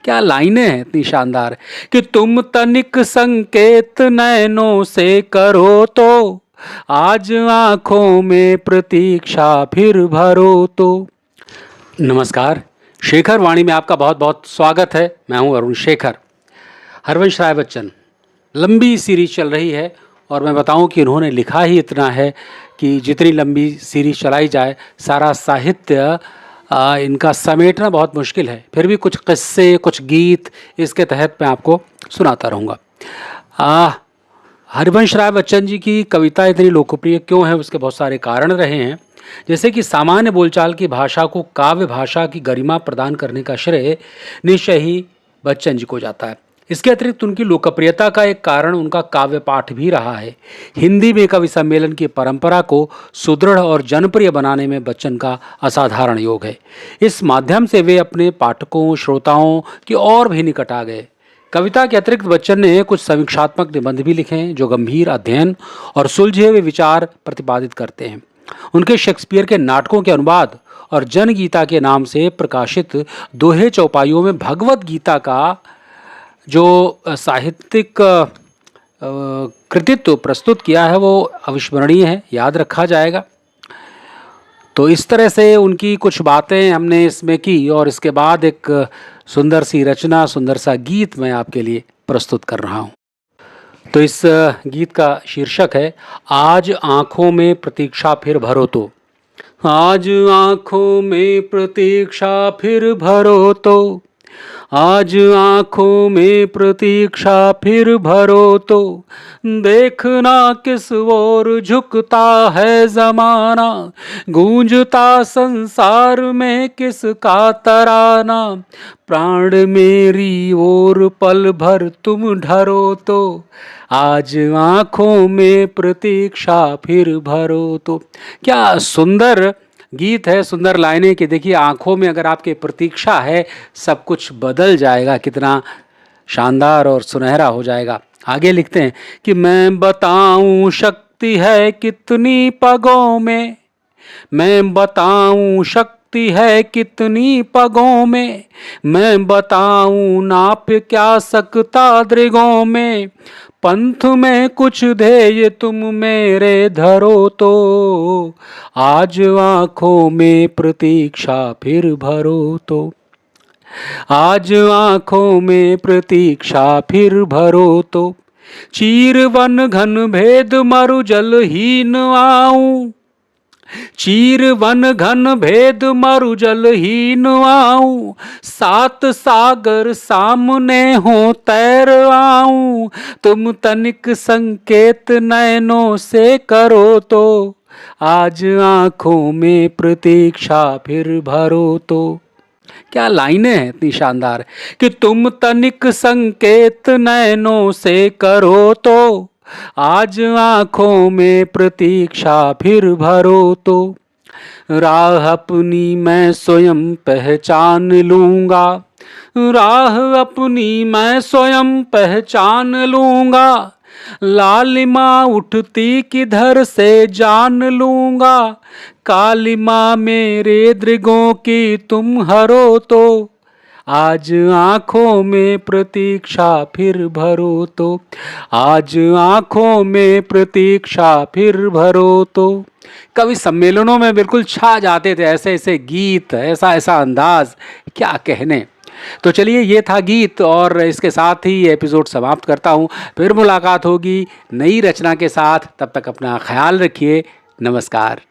क्या लाइनें हैं इतनी शानदार कि तुम तनिक संकेत नैनों से करो तो आज आंखों में प्रतीक्षा फिर भरो तो। नमस्कार, शेखर वाणी में आपका बहुत बहुत स्वागत है। मैं हूं अरुण शेखर। हरवंश राय बच्चन, लंबी सीरीज चल रही है और मैं बताऊं कि इन्होंने लिखा ही इतना है कि जितनी लंबी सीरीज चलाई जाए सारा साहित्य इनका समेटना बहुत मुश्किल है। फिर भी कुछ किस्से, कुछ गीत इसके तहत मैं आपको सुनाता रहूँगा। हरिवंश राय बच्चन जी की कविता इतनी लोकप्रिय क्यों है, उसके बहुत सारे कारण रहे हैं। जैसे कि सामान्य बोलचाल की भाषा को काव्य भाषा की गरिमा प्रदान करने का श्रेय निश्चय ही बच्चन जी को जाता है। इसके अतिरिक्त उनकी लोकप्रियता का एक कारण उनका काव्य पाठ भी रहा है। हिंदी में कवि सम्मेलन की परंपरा को सुदृढ़ और जनप्रिय बनाने में बच्चन का असाधारण योग है। इस माध्यम से वे अपने पाठकों, श्रोताओं की और भी निकट आ गए। कविता के अतिरिक्त बच्चन ने कुछ समीक्षात्मक निबंध भी लिखे हैं जो गंभीर अध्ययन और सुलझे हुए विचार प्रतिपादित करते हैं। उनके शेक्सपियर के नाटकों के अनुवाद और जनगीता के नाम से प्रकाशित दोहे चौपाइयों में भगवत गीता का जो साहित्यिक कृतित्व प्रस्तुत किया है वो अविस्मरणीय है, याद रखा जाएगा। तो इस तरह से उनकी कुछ बातें हमने इसमें की और इसके बाद एक सुंदर सी रचना, सुंदर सा गीत मैं आपके लिए प्रस्तुत कर रहा हूँ। तो इस गीत का शीर्षक है आज आँखों में प्रतीक्षा फिर भरो तो। आज आँखों में प्रतीक्षा फिर भरो तो, आज आँखों में प्रतीक्षा फिर भरो तो, देखना किस ओर झुकता है जमाना, गूंजता संसार में किसका तराना, प्राण मेरी ओर पल भर तुम ढरो तो, आज आँखों में प्रतीक्षा फिर भरो तो। क्या सुंदर गीत है, सुंदर लाइनें कि देखिए आंखों में अगर आपके प्रतीक्षा है सब कुछ बदल जाएगा, कितना शानदार और सुनहरा हो जाएगा। आगे लिखते हैं कि मैं बताऊं शक्ति है कितनी पगों में, मैं बताऊं शक्ति है कितनी पगों में, मैं बताऊं नाप क्या सकता दृगों में, पंथ में कुछ ध्येय तुम मेरे धरो तो, आज आँखों में प्रतीक्षा फिर भरो तो, आज आँखों में प्रतीक्षा फिर भरो तो, चीर वन घन भेद मरु जल हीन आऊं, चीर वन घन भेद मरु जल हीन आऊं, सात सागर सामने हो तैर आऊं, तुम तनिक संकेत नैनों से करो तो, आज आँखों में प्रतीक्षा फिर भरो तो। क्या लाइनें हैं इतनी शानदार कि तुम तनिक संकेत नैनों से करो तो, आज आँखों में प्रतीक्षा फिर भरो तो, राह अपनी मैं स्वयं पहचान लूँगा, राह अपनी मैं स्वयं पहचान लूँगा, लालिमा उठती किधर से जान लूँगा, कालिमा मेरे दृगों की तुम हरो तो, आज आँखों में प्रतीक्षा फिर भरो तो, आज आँखों में प्रतीक्षा फिर भरो तो। कवि सम्मेलनों में बिल्कुल छा जाते थे ऐसे ऐसे गीत, ऐसा ऐसा अंदाज, क्या कहने। तो चलिए ये था गीत और इसके साथ ही एपिसोड समाप्त करता हूँ। फिर मुलाकात होगी नई रचना के साथ, तब तक अपना ख्याल रखिए। नमस्कार।